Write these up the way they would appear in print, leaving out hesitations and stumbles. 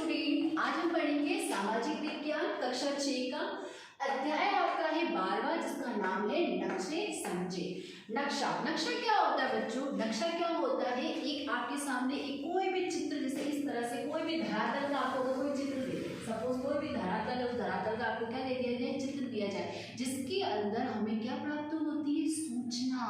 Student, आज हम पढ़ेंगे सामाजिक विज्ञान कक्षा 6 का अध्याय आपका है 12वां, जिसका नाम है नक्शे समझे। नक्शा क्या होता है बच्चों? नक्शा क्या होता है? एक आपके सामने एक कोई भी चित्र, जैसे इस तरह से कोई भी धरातल का आपको कोई चित्र दे, सपोज कोई भी धरातल है, उस धरातल का आपको क्या दे दिया जाए? चित्र दिया जाए, जिसके अंदर हमें क्या प्राप्त होती है? सूचना,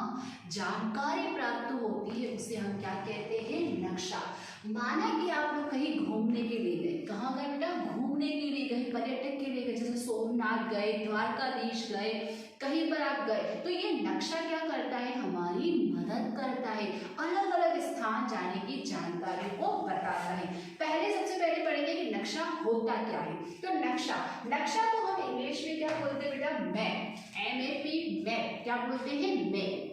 जानकारी प्राप्त होती है, उसे हम क्या कहते हैं? नक्शा। माना कि आप लोग कहीं घूमने के लिए गए, कहाँ गए बेटा? घूमने के लिए गए, पर्यटक के लिए गए, जैसे सोमनाथ गए, द्वारकाधीश गए, कहीं पर आप गए, तो ये नक्शा क्या करता है? हमारी मदद करता है, अलग अलग स्थान जाने की जानकारी को बताता है। सबसे पहले पढ़ेंगे कि नक्शा होता क्या है। तो नक्शा को हम इंग्लिश में क्या बोलते हैं बेटा? Map, MAP, map. क्या बोलते हैं? मैप।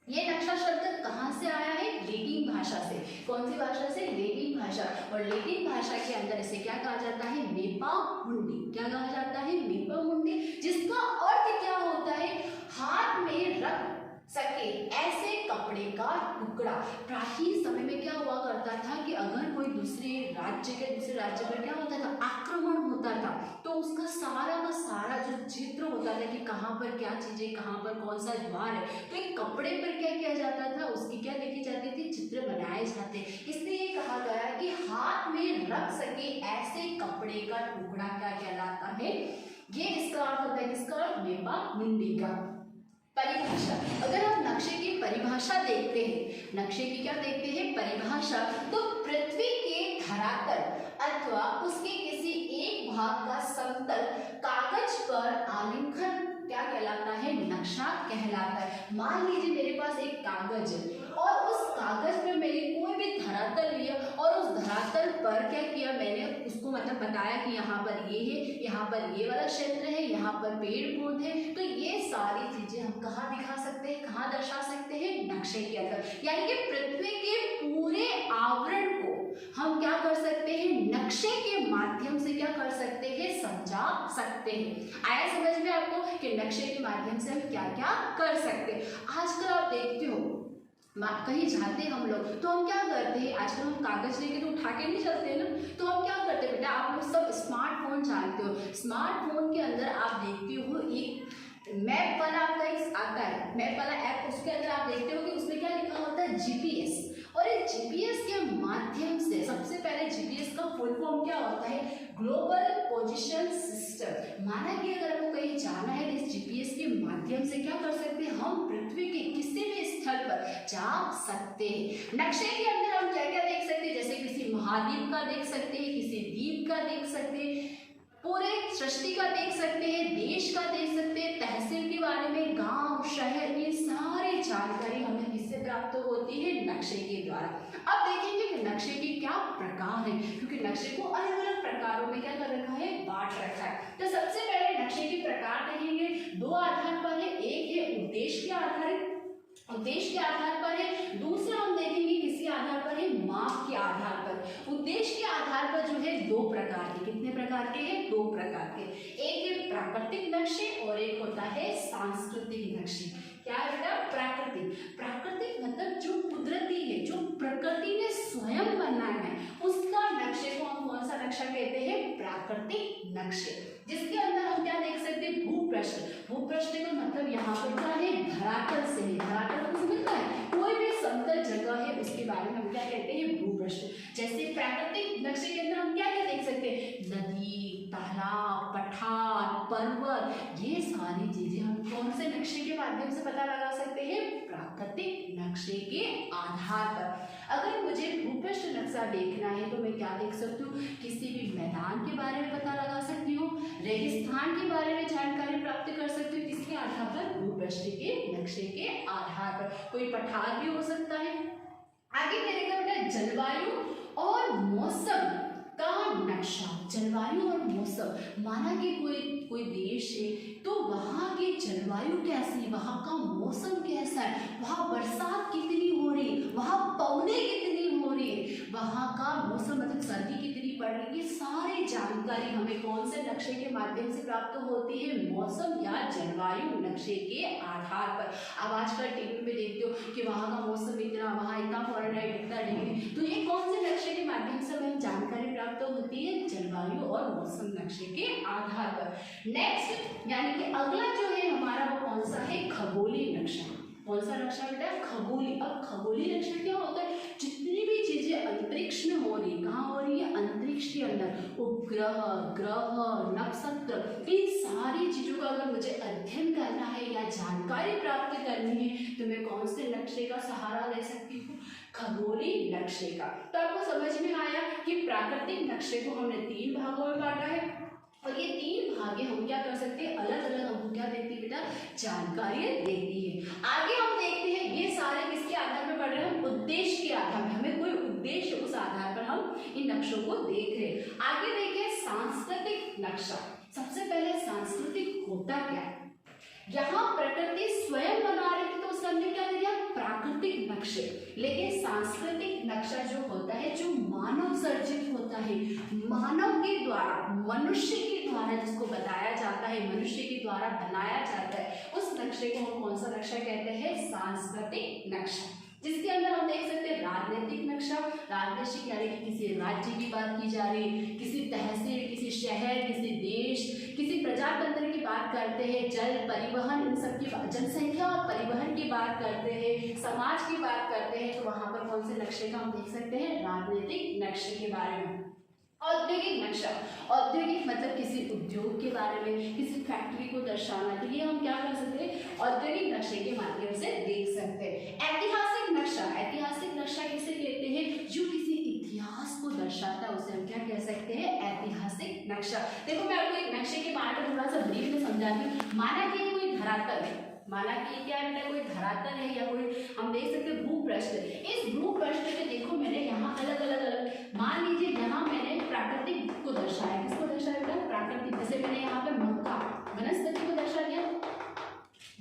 ये नक्शा शब्द कहाँ से आया है? लैटिन भाषा से। कौन सी भाषा से? लैटिन भाषा। और लैटिन भाषा के अंदर इसे क्या कहा जाता है? मेपा मुंडी। क्या कहा जाता है? मेपा मुंडी, जिसका अर्थ क्या होता है? हाथ में रख सके ऐसे कपड़े का टुकड़ा। प्राचीन समय में क्या हुआ करता था कि अगर कोई दूसरे राज्य पर क्या होता था? आक्रमण होता था, तो उसका सारा का सारा जो चित्र होता था कि कहाँ पर क्या चीजें, कहाँ पर कौन सा द्वार है, तो एक कपड़े पर क्या किया जाता था? उसकी क्या देखी जाती थी? चित्र बनाए जाते। इसलिए कहा गया कि हाथ में रख सके ऐसे कपड़े का टुकड़ा क्या कहलाता है? ये इसका अर्थ होता है। किसका अर्थ? मेपा मुंडी का। परिभाषा, अगर हम नक्शे की परिभाषा देखते हैं, नक्शे की क्या देखते हैं? परिभाषा, तो पृथ्वी के धरातल अथवा उसके किसी एक भाग का समतल कागज पर आलेखन क्या कहलाता है? नक्शा कहलाता है। मान लीजिए मेरे पास एक कागज है और उस कागज पे मैंने कोई भी धरातल लिया और उस धरातल पर क्या किया? मैंने उसको मतलब बताया कि यहाँ पर ये है, यहाँ पर ये वाला क्षेत्र है, यहाँ पर पेड़ पौधे, तो ये सारी चीजें हम कहाँ दिखा सकते हैं? कहाँ दर्शा सकते हैं? नक्शे के अंदर। यानी कि पृथ्वी के पूरे आवरण को हम क्या कर सकते हैं? नक्शे के माध्यम से क्या कर सकते हैं? समझा सकते हैं। आया समझ में आपको कि नक्शे के माध्यम से हम क्या क्या कर सकते हैं? आजकल आप देखते हो कहीं जाते हैं हम लोग, तो हम क्या करते हैं? आजकल हम कागज लेके तो उठा के नहीं चलते हैं ना, तो हम क्या करते हैं बेटा? आप लोग सब स्मार्टफोन जानते हो। स्मार्टफोन के अंदर आप देखते हो एक मैप वाला आपका एक आता है, मैप वाला ऐप, उसके अंदर आप देखते हो कि उसमें क्या लिखा होता है? GPS। और इस GPS के माध्यम से, सबसे पहले GPS का फुल फॉर्म क्या होता है? Global position system. माना कि अगर आपको कहीं जाना है, इस GPS के माध्यम से क्या कर सकते हैं? हम पृथ्वी के किसी भी स्थल पर जा सकते हैं। नक्शे के अंदर हम क्या क्या देख सकते हैं? जैसे किसी महाद्वीप का देख सकते हैं, किसी द्वीप का देख सकते हैं, पूरे सृष्टि का देख सकते हैं, देश का देख सकते हैं, तहसील के बारे में, गांव, शहर, ये सारी जानकारी हमें किससे प्राप्त होती है? नक्शे के द्वारा। अब देखेंगे कि नक्शे के क्या प्रकार हैं, क्योंकि नक्शे को अलग अलग प्रकारों में क्या कर रखा है? बांट रखा है। तो सबसे पहले नक्शे के प्रकार देखेंगे, दो आधार पर है। एक है उद्देश्य के आधार पर है, दूसरा हम देखेंगे किसी आधार पर है? माप के आधार पर। उद्देश्य के आधार पर जो है दो प्रकार के, कितने प्रकार के हैं? दो प्रकार के। एक है प्राकृतिक नक्शे और एक होता है सांस्कृतिक नक्शे। क्या है बेटा? प्राकृतिक मतलब जो कुदरती है, जो प्रकृति ने स्वयं बनाया है, उसका नक्शे को हम कौन सा नक्शा कहते हैं? प्राकृतिक नक्शे। जिसके अंदर हम क्या देख सकते हैं? भूपृष्ठ का मतलब यहाँ पर क्या है? धरातल से है। धरातल को समझता है? कोई भी समतल जगह है उसके बारे में हम क्या कहते हैं? भूपृष्ठ। जैसे प्राकृतिक नक्शे के अंदर हम क्या क्या देख सकते हैं? नदी, तालाब, पठार, पर्वत, ये सारी चीजें हम कौन से नक्शे के माध्यम से पता लगा सकते हैं? प्राकृतिक नक्शे के आधार पर। अगर मुझे भूपृष्ठ नक्शा देखना है तो मैं क्या देख सकती हूँ? किसी भी मैदान के बारे में पता लगा सकती हूँ, रेगिस्तान के बारे में जानकारी प्राप्त कर सकती हूँ। किसके आधार पर? भूपृष्ठ के नक्शे के आधार पर। कोई पठार भी हो सकता है। आगे करेगा बेटा जलवायु और मौसम का नक्शा। जलवायु और मौसम, माना कि कोई देश है, तो वहाँ की जलवायु कैसी, वहाँ का मौसम कैसा है, वहाँ बरसात कितनी हो रही है, वहाँ पवने कितनी हो रही है, वहाँ का मौसम मतलब सर्दी कितनी पड़ रही है, ये सारी जानकारी हमें कौन से नक्शे के माध्यम से प्राप्त होती है? मौसम या जलवायु नक्शे के आधार पर। अब आजकल टीवी में देखते हो कि वहाँ का मौसम इतना, वहाँ इतना फॉरेनहाइट, इतना डिग्री, तो ये कौन से नक्शे के माध्यम से हमें जानकारी प्राप्त होती है? जलवायु और मौसम नक्शे के आधार पर। नेक्स्ट यानी कि अगला जो है हमारा वो कौन सा है, खगोलीय नक्शा। कौन सा नक्शा बेटा, खगोलीय। अब खगोलीय नक्शा क्या होता है, जितनी भी चीजें अंतरिक्ष में हो रही है, कहाँ हो रही है, अंतरिक्ष के अंदर, उपग्रह, ग्रह, नक्षत्र, इन सारी चीजों का अगर मुझे अध्ययन करना है या जानकारी प्राप्त करनी है तो मैं कौन से नक्शे का सहारा ले सकती हूँ, खगोलीय नक्शे का। तो आपको समझ में आया कि प्राकृतिक नक्शे को हमने 3 भागों में बांटा है और ये 3 भागे हम क्या कर सकते हैं, अलग अलग हमको क्या देती है बेटा, जानकारी देती है। आगे हम देखते हैं ये सारे किसके आधार पर पढ़ रहे हैं, उद्देश्य के आधार पर, हमें कोई उद्देश्य, उस आधार पर हम इन नक्शों को देख रहे हैं। आगे देखिए सांस्कृतिक नक्शा। सबसे पहले सांस्कृतिक होता क्या है, यहाँ प्रकृति स्वयं बना रही थी तो उसका हमने क्या दिया, प्राकृतिक नक्शे। लेकिन सांस्कृतिक नक्शा जो होता है, जो मानव सर्जित होता है, मानव के द्वारा, मनुष्य के द्वारा जिसको बताया जाता है, मनुष्य के द्वारा बनाया जाता है, उस नक्शे को हम कौन सा नक्शा कहते हैं, सांस्कृतिक नक्शा। जिसके अंदर हम देख सकते हैं राजनीतिक नक्शा। राजनीतिक यानी कि किसी राज्य की बात की जा रही है, किसी तहसील, किसी शहर, किसी देश, किसी प्रजातंत्र की बात करते हैं, जल, परिवहन, इन सब की जनसंख्या और परिवहन की बात करते हैं, समाज की बात करते हैं, तो वहां पर कौन से नक्शे का हम देख सकते हैं, राजनीतिक नक्शे के बारे में। औद्योगिक नक्शा, औद्योगिक मतलब किसी उद्योग के बारे में, किसी फैक्ट्री को दर्शाना, तो ये हम क्या कर सकते हैं, औद्योगिक नक्शे के माध्यम से देख सकते हैं। ऐतिहासिक नक्शा, ऐतिहासिक नक्शा किसे कहते हैं, जो किसी इतिहास को दर्शाता है उसे हम क्या कह सकते हैं, ऐतिहासिक नक्शा। देखो मैं आपको एक नक्शे के बारे में थोड़ा सा ब्रीफ में समझाती हूँ। माना कि कोई धरातल है, माना कि क्या है बेटा, कोई धरातल है या कोई हम देख सकते हैं भूपृष्ठ। इस भूपृष्ठ पे देखो मैंने यहाँ अलग अलग मान लीजिए यहाँ मैंने प्राकृतिक को दर्शाया, किसको दर्शाया बेटा, प्राकृतिक। जैसे मैंने यहाँ पे मक्का वनस्पति को दर्शा दिया,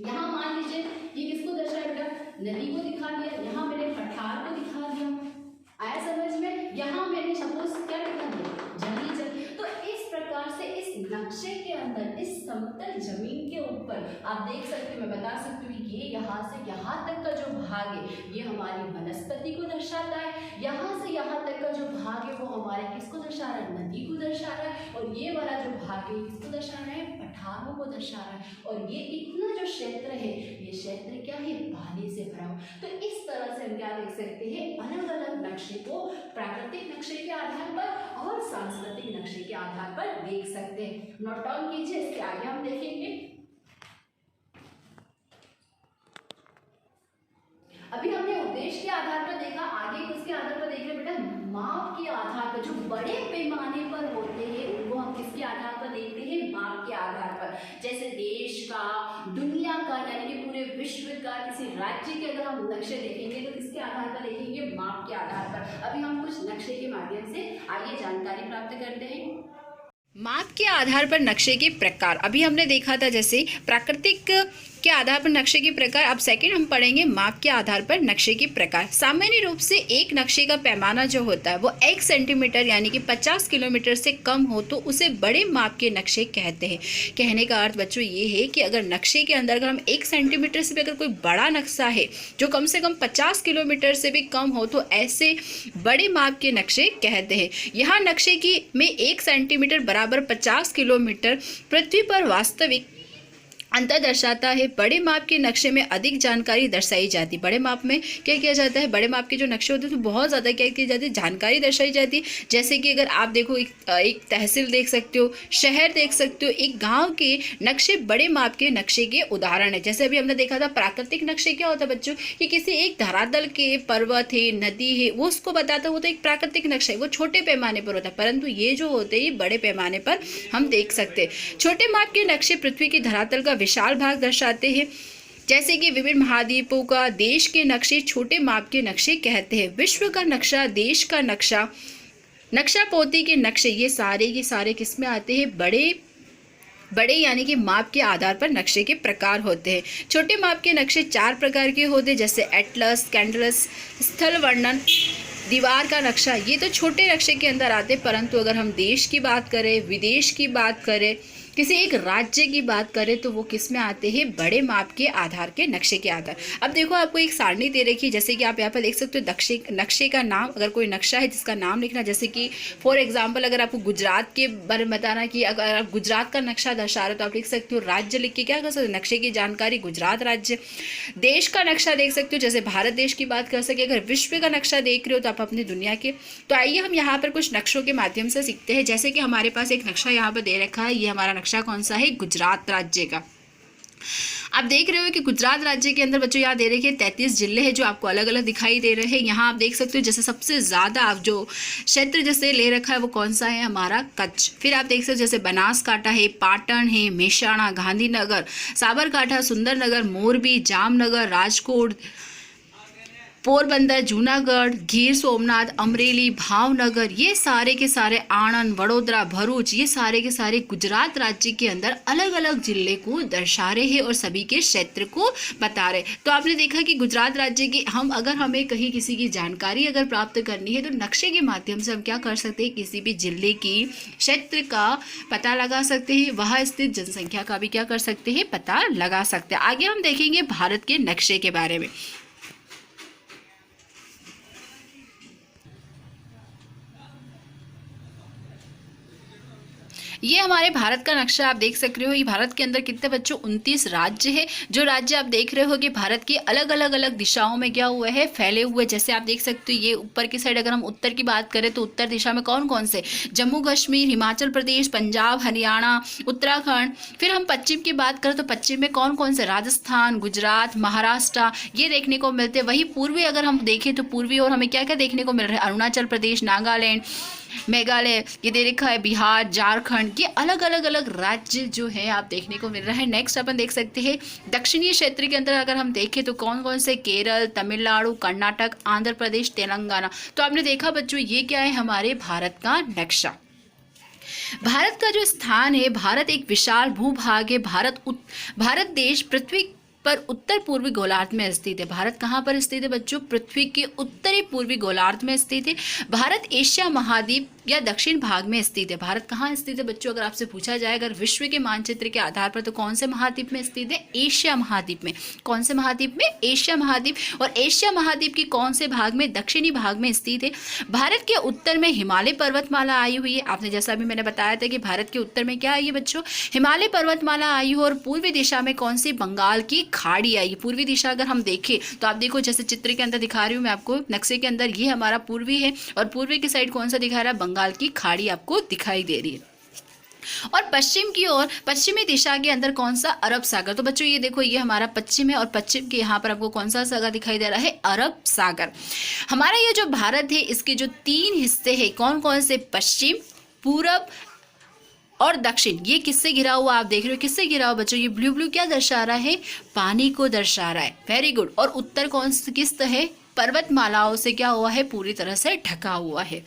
यहाँ मान लीजिए ये किसको दर्शाया बेटा, नदी को दिखा दिया, यहाँ मैंने पठार को दिखा दिया, आया समझ में। यहाँ मैंने सपोज क्या दिखा दिया, जंगली जल। तो इस प्रकार से इस नक्शे के अंदर इस समतल जमीन के ऊपर आप देख सकते हो, मैं बता सकती हूँ कि ये यहाँ से यहाँ तक का जो भाग है ये हमारी वनस्पति को दर्शाता है, यहाँ से यहाँ तक का जो भाग है वो हमारे किसको दर्शा रहा है, नदी को दर्शा रहा है, और ये वाला जो भाग है किसको दर्शा रहा है, पठारों को दर्शा रहा है। और ये इतना जो क्षेत्र है, ये क्षेत्र क्या है, पानी से भरा हुआ। तो इस तरह से हम क्या देख सकते हैं, अलग अलग नक्शे को प्राकृतिक नक्शे के आधार पर और सांस्कृतिक नक्शे के आधार पर देख सकते हैं। नोट डाउन कीजिए, इसके आगे हम देखेंगे। अभी हमने उद्देश्य के आधार पर देखा, आगे किसके आधार पर देख रहे हैं बेटा, माप के आधार पर। जो बड़े पैमाने पर होते हैं उनको हम किसके आधार पर देखते हैं, माप के आधार पर। जैसे देश का, दुनिया का, यानी कि पूरे विश्व का, किसी राज्य के अगर हम नक्शे देखेंगे तो किसके आधार पर देखेंगे, माप के आधार पर। अभी हम कुछ नक्शे के माध्यम से आइए जानकारी प्राप्त करते हैं। माप के आधार पर नक्शे के प्रकार। अभी हमने देखा था जैसे प्राकृतिक के आधार पर नक्शे के प्रकार। अब सेकंड हम पढ़ेंगे माप के आधार पर नक्शे के प्रकार। सामान्य रूप से एक नक्शे का पैमाना जो होता है वो 1 सेंटीमीटर यानी कि 50 किलोमीटर से कम हो तो उसे बड़े माप के नक्शे कहते हैं। कहने का अर्थ बच्चों ये है कि अगर नक्शे के अंदर अगर हम 1 सेंटीमीटर से भी अगर कोई बड़ा नक्शा है जो कम से कम 50 किलोमीटर से भी कम हो तो ऐसे बड़े माप के नक्शे कहते हैं। यहाँ नक्शे की में 1 सेंटीमीटर बराबर 50 किलोमीटर पृथ्वी पर वास्तविक अंतर दर्शाता है। बड़े माप के नक्शे में अधिक जानकारी दर्शाई जाती है। बड़े माप में क्या किया जाता है, बड़े माप के जो नक्शे होते हैं तो बहुत ज़्यादा क्या की जाती है, जानकारी दर्शाई जाती है। जैसे कि अगर आप देखो एक तहसील देख सकते हो, शहर देख सकते हो, एक गांव के नक्शे बड़े माप के नक्शे के उदाहरण है। जैसे अभी हमने देखा था प्राकृतिक नक्शे क्या होता है बच्चों, कि किसी एक धरातल के पर्वत है, नदी है, वो उसको बताता है, वो तो एक प्राकृतिक नक्शा है, वो छोटे पैमाने पर होता है। परंतु ये जो होते हैं बड़े पैमाने पर हम देख सकते हैं। छोटे माप के नक्शे पृथ्वी की धरातल का विशाल भाग दर्शाते हैं। जैसे कि विभिन्न महाद्वीपों का देश के नक्शे छोटे माप के नक्शे कहते हैं। विश्व का नक्शा, देश का नक्शा, नक्शा पोती के नक्शे, ये सारे किस में आते हैं, बड़े यानी कि माप के आधार पर नक्शे के प्रकार होते हैं। छोटे माप के नक्शे 4 प्रकार के होते हैं, जैसे एटलस, कैंडलस, स्थल वर्णन, दीवार का नक्शा। ये तो छोटे नक्शे के अंदर आते हैं। परंतु अगर हम देश की बात करें, विदेश की बात करें, किसी एक राज्य की बात करें तो वो किस में आते हैं, बड़े माप के आधार के नक्शे के आधार। अब देखो आपको एक सारणी दे रखी है, जैसे कि आप यहाँ पर देख सकते हो नक्शे का नाम, अगर कोई नक्शा है जिसका नाम लिखना, जैसे कि फॉर एग्जांपल अगर आपको गुजरात के बारे में बताना कि अगर आप गुजरात का नक्शा दर्शा रहे हो तो आप लिख सकते हो राज्य लिख के क्या कर सकते हो, नक्शे की जानकारी गुजरात राज्य। देश का नक्शा देख सकते हो, जैसे भारत देश की बात कर सके। अगर विश्व का नक्शा देख रहे हो तो आप अपनी दुनिया के। तो आइए हम यहाँ पर कुछ नक्शों के माध्यम से सीखते हैं। जैसे कि हमारे पास एक नक्शा यहाँ पर दे रखा है, ये हमारा नक्शा कौन सा है, गुजरात राज्य का। आप देख रहे हो कि गुजरात राज्य के अंदर बच्चों यहाँ दे रखे 33 जिले हैं जो आपको अलग अलग दिखाई दे रहे हैं। यहाँ आप देख सकते हो जैसे सबसे ज़्यादा आप जो क्षेत्र जैसे ले रखा है वो कौन सा है, हमारा कच्छ। फिर आप देख सकते हो जैसे बनासकांठा है, पाटन है, मेहसाणा, गांधीनगर, साबरकांठा, सुंदरनगर, मोरबी, जामनगर, राजकोट, पोरबंदर, जूनागढ़, गीर सोमनाथ, अमरेली, भावनगर, ये सारे के सारे, आणंद, वडोदरा, भरूच, ये सारे के सारे गुजरात राज्य के अंदर अलग अलग जिले को दर्शा रहे हैं और सभी के क्षेत्र को बता रहे। तो आपने देखा कि गुजरात राज्य की अगर हमें कहीं किसी की जानकारी अगर प्राप्त करनी है तो नक्शे के माध्यम से हम क्या कर सकते हैं, किसी भी जिले की क्षेत्र का पता लगा सकते हैं, वहाँ स्थित जनसंख्या का भी क्या कर सकते हैं, पता लगा सकते हैं। आगे हम देखेंगे भारत के नक्शे के बारे में। ये हमारे भारत का नक्शा आप देख सक रहे हो। ये भारत के अंदर कितने बच्चों 29 राज्य है। जो राज्य आप देख रहे हो कि भारत की अलग अलग दिशाओं में क्या हुआ है, फैले हुए। जैसे आप देख सकते हो ये ऊपर की साइड अगर हम उत्तर की बात करें तो उत्तर दिशा में कौन कौन से, जम्मू कश्मीर, हिमाचल प्रदेश, पंजाब, हरियाणा, उत्तराखंड। फिर हम पश्चिम की बात करें तो पश्चिम में कौन कौन से, राजस्थान, गुजरात, महाराष्ट्र, ये देखने को मिलते हैं। वही पूर्वी अगर हम देखें तो पूर्वी और हमें क्या क्या देखने को मिल रहा है, अरुणाचल प्रदेश, नागालैंड, मेघालय, ये दे रखा है बिहार, झारखंड, ये अलग अलग राज्य जो है आप देखने को मिल रहा है। नेक्स्ट अपन देख सकते हैं दक्षिणी क्षेत्र के अंदर अगर हम देखें तो कौन कौन से, केरल, तमिलनाडु, कर्नाटक, आंध्र प्रदेश, तेलंगाना। तो आपने देखा बच्चों ये क्या है, हमारे भारत का नक्शा। भारत का जो स्थान है, भारत एक विशाल भूभाग है। भारत देश पृथ्वी पर उत्तर पूर्वी गोलार्ध में स्थित है। भारत कहाँ पर स्थित है बच्चों, पृथ्वी के उत्तरी पूर्वी गोलार्ध में स्थित है। भारत एशिया महाद्वीप या दक्षिण भाग में स्थित है। भारत कहाँ स्थित है बच्चों, अगर आपसे पूछा जाए अगर विश्व के मानचित्र के आधार पर तो कौन से महाद्वीप में स्थित है, एशिया महाद्वीप में। कौन से महाद्वीप में, एशिया महाद्वीप। और एशिया महाद्वीप के कौन से भाग में, दक्षिणी भाग में स्थित है। भारत के उत्तर में हिमालय पर्वतमाला आई हुई है। आपने जैसा अभी मैंने बताया था कि भारत के उत्तर में क्या आई है बच्चों, हिमालय पर्वतमाला आई है। और पूर्वी दिशा में कौन सी, बंगाल की खाड़ी आई है। पूर्वी दिशा अगर हम देखें तो आप देखो जैसे चित्र के अंदर दिखा रही हूँ मैं आपको नक्शे के अंदर, ये हमारा पूर्वी है और पूर्वी की साइड कौन सा दिखा रहा है, बंगाल की खाड़ी आपको दिखाई दे रही है। और पश्चिम की ओर, पश्चिमी दिशा के अंदर कौन सा, अरब सागर। तो बच्चों ये देखो ये हमारा पश्चिम है और पश्चिम के यहाँ पर आपको कौन सा सागर दिखाई दे रहा है, अरब सागर। हमारा ये जो भारत है इसके जो 3 हिस्से हैं, कौन कौन से, पश्चिम, पूरब और दक्षिण। ये किससे घिरा हुआ आप देख रहे हो, किससे घिरा हुआ बच्चों, ये ब्लू क्या दर्शा रहा है, पानी को दर्शा रहा है। Very good. और उत्तर कौन सी किस्त है, पर्वतमालाओं से क्या हुआ है, पूरी तरह से ढका हुआ है।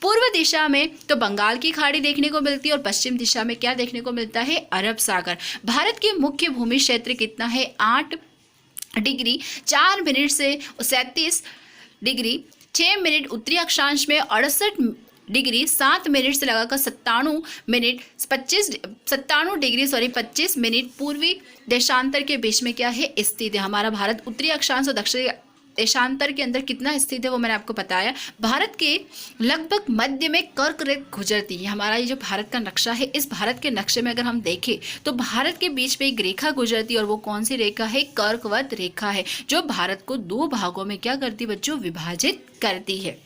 पूर्व दिशा में तो बंगाल की खाड़ी देखने को मिलती है और पश्चिम दिशा में क्या देखने को मिलता है, अरब सागर। भारत के मुख्य भूमि क्षेत्र कितना है, 8 डिग्री 4 मिनट से 37 डिग्री 6 मिनट उत्तरी अक्षांश में, 68 डिग्री 7 मिनट से लगाकर 97 डिग्री 25 मिनट पूर्वी देशांतर के बीच में क्या है, स्थित है। हमारा भारत उत्तरी अक्षांश और दक्षिणी देशांतर के अंदर कितना स्थित है वो मैंने आपको बताया। भारत के लगभग मध्य में कर्क रेखा गुजरती है। हमारा ये जो भारत का नक्शा है, इस भारत के नक्शे में अगर हम देखें तो भारत के बीच में एक रेखा गुजरती है और वो कौन सी रेखा है, कर्कवत रेखा है, जो भारत को 2 भागों में क्या करती है बच्चों, विभाजित करती है।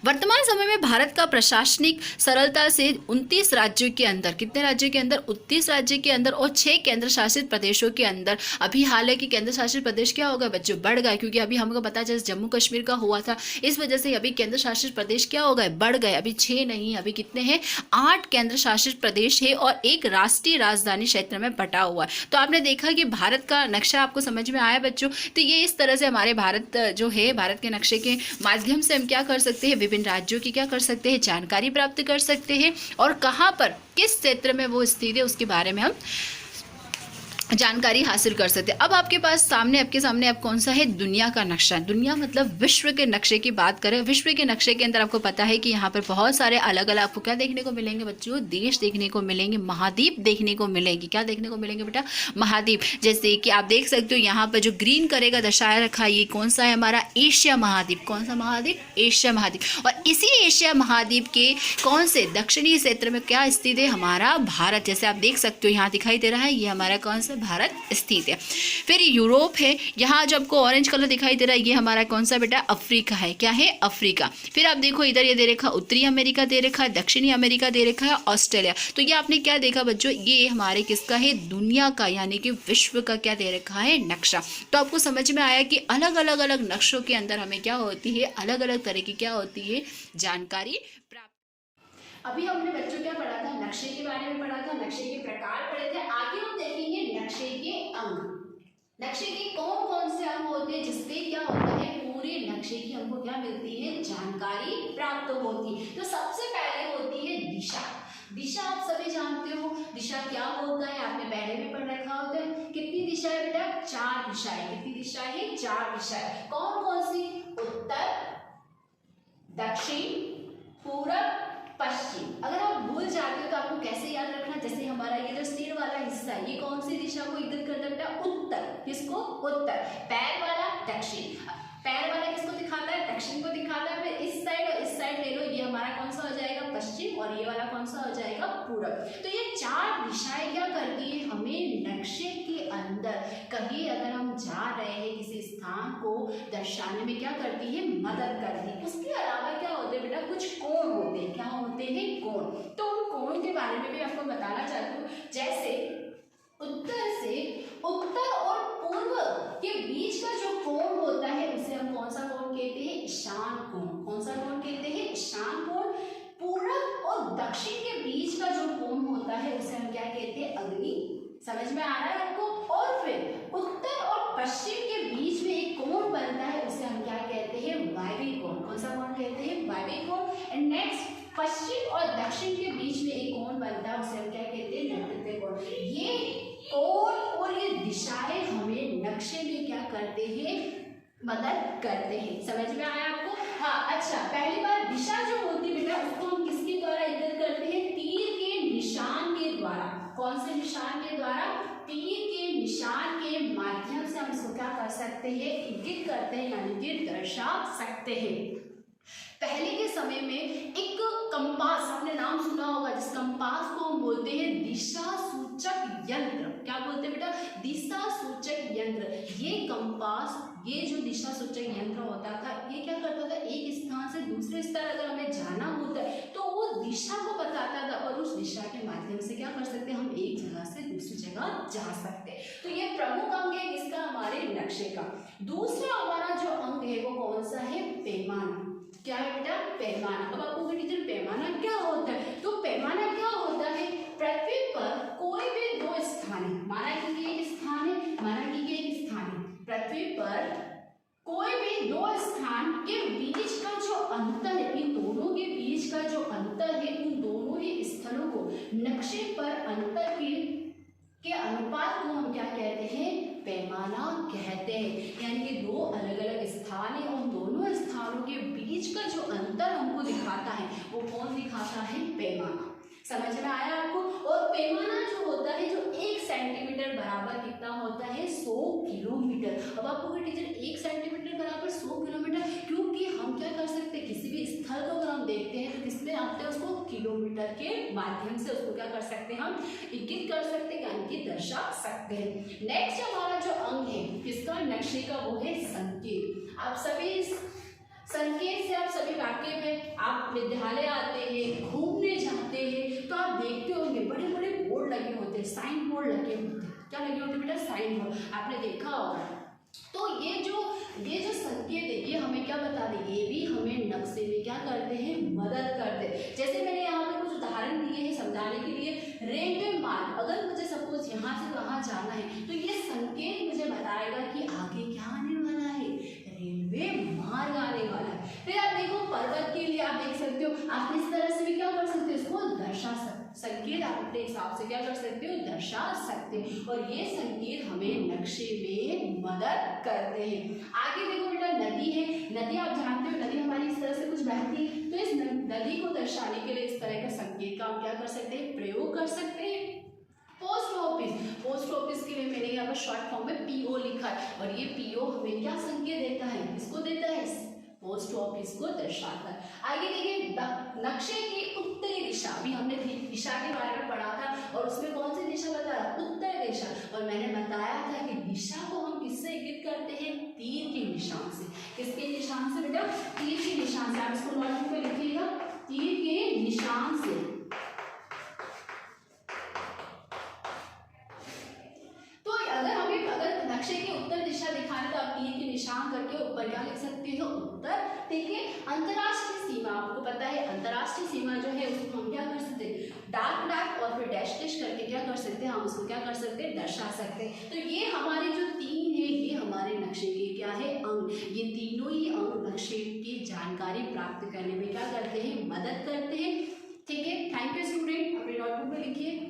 वर्तमान समय में भारत का प्रशासनिक सरलता से 29 राज्यों के अंदर, कितने राज्यों के अंदर, 29 राज्यों के अंदर और 6 केंद्र शासित प्रदेशों के अंदर। अभी हालांकि केंद्र शासित प्रदेश क्या होगा बच्चों, बढ़ गए, क्योंकि अभी हमको पता जैसे जम्मू कश्मीर का हुआ था, इस वजह से अभी केंद्र शासित प्रदेश क्या हो गए, बढ़ गए। अभी 6 नहीं, अभी कितने हैं, 8 केंद्र शासित प्रदेश है और एक राष्ट्रीय राजधानी क्षेत्र में बटा हुआ है। तो आपने देखा कि भारत का नक्शा आपको समझ में आया बच्चों। तो ये इस तरह से हमारे भारत जो है, भारत के नक्शे के माध्यम से हम क्या कर सकते हैं, विभिन्न राज्यों की क्या कर सकते हैं, जानकारी प्राप्त कर सकते हैं और कहाँ पर किस क्षेत्र में वो स्थित है उसके बारे में हम जानकारी हासिल कर सकते हैं। अब आपके पास सामने आपके सामने अब कौन सा है, दुनिया का नक्शा। दुनिया मतलब विश्व के नक्शे की बात करें, विश्व के नक्शे के अंदर आपको पता है कि यहाँ पर बहुत सारे अलग अलग आपको क्या देखने को मिलेंगे बच्चों, देश देखने को मिलेंगे, महाद्वीप देखने को मिलेंगे। क्या देखने को मिलेंगे बेटा, महाद्वीप। जैसे कि आप देख सकते हो यहाँ पर जो ग्रीन कलर का दर्शाया रखा है, ये कौन सा है हमारा, एशिया महाद्वीप। कौन सा महाद्वीप, एशिया महाद्वीप। और इसी एशिया महाद्वीप के कौन से दक्षिणी क्षेत्र में क्या स्थित है, हमारा भारत। जैसे आप देख सकते हो यहाँ दिखाई दे रहा है, ये हमारा कौन सा, भारत स्थित है। फिर यूरोप है, यहाँ जो आपको ऑरेंज कलर दिखाई दे रहा है, ये हमारा कौन सा बेटा, अफ्रीका है। क्या है, अफ्रीका। फिर आप देखो इधर ये दे रखा उत्तरी अमेरिका दे रखा है, दक्षिणी अमेरिका दे रखा है, ऑस्ट्रेलिया। तो ये आपने क्या देखा बच्चों, ये हमारे किसका है, दुनिया का यानी कि विश्व का क्या दे रखा है, नक्शा। तो आपको समझ में आया कि अलग अलग अलग नक्शों के अंदर हमें क्या होती है, अलग अलग तरह की क्या होती है, जानकारी प्राप्त। अभी हमने बच्चों क्या पढ़ा था, नक्शे के बारे में पढ़ा था, नक्शे के प्रकार पढ़े थे। आगे हम देखेंगे नक्शे के अंग। नक्शे के कौन कौन से अंग होते हैं जिससे क्या होता है, पूरे नक्शे की हमको क्या मिलती है, जानकारी प्राप्त होती है। तो सबसे पहले होती है दिशा। दिशा आप सभी जानते हो, दिशा क्या होता है, आपने पहले भी पढ़ रखा होता है। कितनी दिशा है बेटा, 4 दिशाएं। कितनी दिशा है, 4 दिशाएं। कौन कौन सी, उत्तर, दक्षिण, पूरब, पश्चिम। अगर आप भूल जाते हो तो आपको कैसे याद रखना, जैसे हमारा ये जो सिर वाला हिस्सा है, ये कौन सी दिशा को इंगित करता है बेटा, उत्तर। किसको, उत्तर। पैर वाला दक्षिण, पैर वाला किसको दिखाता है, दक्षिण को दिखाता है। फिर इस साइड और इस साइड ले लो, ये हमारा कौन सा हो जाएगा, पश्चिम, और ये वाला कौन सा हो जाएगा, पूरब। तो ये 4 दिशाएं क्या करती है, हमें नक्शे के अंदर कहीं अगर हम जा रहे हैं किसी स्थान को दर्शाने में क्या करती है, मदद करती है। उसके अलावा क्या होते हैं बेटा, कुछ कोण होते हैं। क्या होते हैं, कोण। तो उन कोण के बारे में भी आपको बताना चाहती हूँ। जैसे उत्तर और पूर्व के बीच का जो कोण होता है उसे हम कौन सा कोण कहते हैं, ईशान कोण। कौन सा कोण कहते हैं, ईशान कोण। पूरब और दक्षिण के बीच का जो कोण होता है उसे हम क्या कहते हैं, अग्नि। समझ में आ रहा है आपको। और फिर उत्तर और पश्चिम के बीच में एक कोण बनता है, उसे हम क्या कहते हैं, वायवीय कोण। कौन सा कोण कहते हैं, वायवीय कोण। एंड नेक्स्ट, पश्चिम और दक्षिण के बीच में एक कोण बनता है, उसे हम क्या कहते हैं, नैऋत्य कोण। ये कोण और ये दिशाएं हमें नक्शे में क्या करते हैं, मदद करते हैं। समझ में आया आपको। हाँ, अच्छा, पहली बार दिशा जो होती है बेटा, उसको हम किसके द्वारा इंगित करते हैं, तीर के निशान के द्वारा। कौन से निशान के द्वारा, तीर के निशान के माध्यम से हम इसको क्या कर सकते हैं, इंगित करते हैं, यानी कि दर्शा सकते हैं। पहले के समय में एक कंपास, आपने नाम सुना होगा, जिस कंपास को हम बोलते हैं दिशा सूचक यंत्र। क्या बोलते हैं बेटा, दिशा सूचक यंत्र। ये कंपास, ये जो दिशा सूचक यंत्र होता था, ये क्या करता था, एक स्थान से दूसरे स्थान अगर हमें जाना होता है तो वो दिशा को बताता था, और उस दिशा के माध्यम से क्या कर सकते हैं, हम एक जगह से दूसरी जगह जा सकते हैं। तो ये प्रमुख अंग है किसका, हमारे नक्शे का। दूसरा हमारा जो अंग है वो कौन सा है, पैमाना। क्या है बेटा, पैमाना। अब आपको टीचर पैमाना क्या होता है, तो पैमाना क्या होता है, पृथ्वी पर कोई भी 2 स्थान है, माना कि ये एक स्थान है, माना कि ये एक स्थान है, पृथ्वी पर कोई भी 2 स्थान के बीच का जो अंतर है, इन दोनों के बीच का जो अंतर है, उन दोनों ही स्थलों को नक्शे पर अंतर के अनुपात को हम क्या कहते हैं, पैमाना कहते हैं। यानी कि 2 अलग अलग स्थान है, उन दोनों स्थानों के बीच का जो अंतर हमको दिखाता है वो कौन दिखाता है, पैमाना। समझ में आया आपको। और पैमाना जो होता है, जो 1 सेंटीमीटर बराबर कितना होता है, 100 किलोमीटर। अब आपको टीचर 1 सेंटीमीटर बराबर 100 किलोमीटर, क्योंकि हम क्या कर सकते हैं, किसी भी स्थल को अगर हम देखते हैं तो किसमें आते हैं, उसको किलोमीटर के माध्यम से उसको क्या कर सकते हैं, हम इंगित कर सकते हैं, यानी कि दर्शा सकते हैं। नेक्स्ट हमारा जो अंग है किसका, नक्शे का, वो है संकेत। आप सभी संकेत से आप सभी वाकिफ हैं। आप विद्यालय आते हैं, घूमने जाते हैं, तो आप देखते होंगे बड़े बड़े बोर्ड लगे होते हैं, साइन बोर्ड लगे होते हैं। क्या लगे होते हैं बेटा, साइन बोर्ड, आपने देखा होगा। तो ये जो संकेत है, ये हमें क्या बताते हैं, ये भी हमें नक्शे में क्या करते हैं, मदद करते हैं। जैसे मैंने यहाँ पे कुछ उदाहरण दिए हैं समझाने के लिए। रेलवे मार्ग, अगर मुझे सपोज यहाँ से वहाँ जाना है तो ये संकेत मुझे बताएगा कि आगे क्या आने वाला है, रेलवे मार्ग आने वाला है। फिर आप देखो पर्वत के लिए आप देख सकते हो, आप इस तरह से भी क्या कर सकते हो, इसको दर्शा संकेत आप अपने हिसाब से क्या कर सकते हो, दर्शा सकते हो, और ये संकेत हमें नक्शे में मदद करते हैं। आगे देखो बेटा, नदी है। नदी आप जानते हो, नदी हमारी इस तरह से कुछ बहती है, तो इस नदी को दर्शाने के लिए इस तरह का संकेत का हम क्या कर सकते हैं, प्रयोग कर सकते हैं। पोस्ट ऑफिस, पोस्ट ऑफिस के लिए मैंने यहाँ पर शॉर्ट फॉर्म में पीओ लिखा है, और ये पीओ हमें क्या संकेत देता है, किसको देता है, पोस्ट ऑफिस को दर्शाता है। आगे देखिए, नक्शे की उत्तरी दिशा, अभी हमने दिशा के बारे में पढ़ा था, और उसमें कौन सी दिशा बताया, उत्तर दिशा, और मैंने बताया था कि दिशा को हम किससे इंगित करते हैं, तीर के निशान से। किसके निशान से बेटा, तीर के निशान से। आप इसको नोटबुक पे लिखिएगा, तीर के निशान से। अगर नक्शे की उत्तर दिशा दिखाने तो आप तीर के निशान करके ऊपर क्या लिख सकते हो, उत्तर। ठीक है, अंतरराष्ट्रीय सीमा, आपको पता है अंतरराष्ट्रीय सीमा जो है उसको हम क्या कर सकते हैं, डार्क और फिर डैश डैश करके क्या कर सकते हैं, हम उसको क्या कर सकते हैं, दर्शा सकते हैं। तो ये हमारे जो तीन है, ये हमारे नक्शे के क्या है, अंग। ये तीनों ही अंग नक्शे की जानकारी प्राप्त करने में क्या करते हैं, मदद करते हैं। ठीक है, थैंक यू स्टूडेंट, अपने नोटबुक में लिखिए।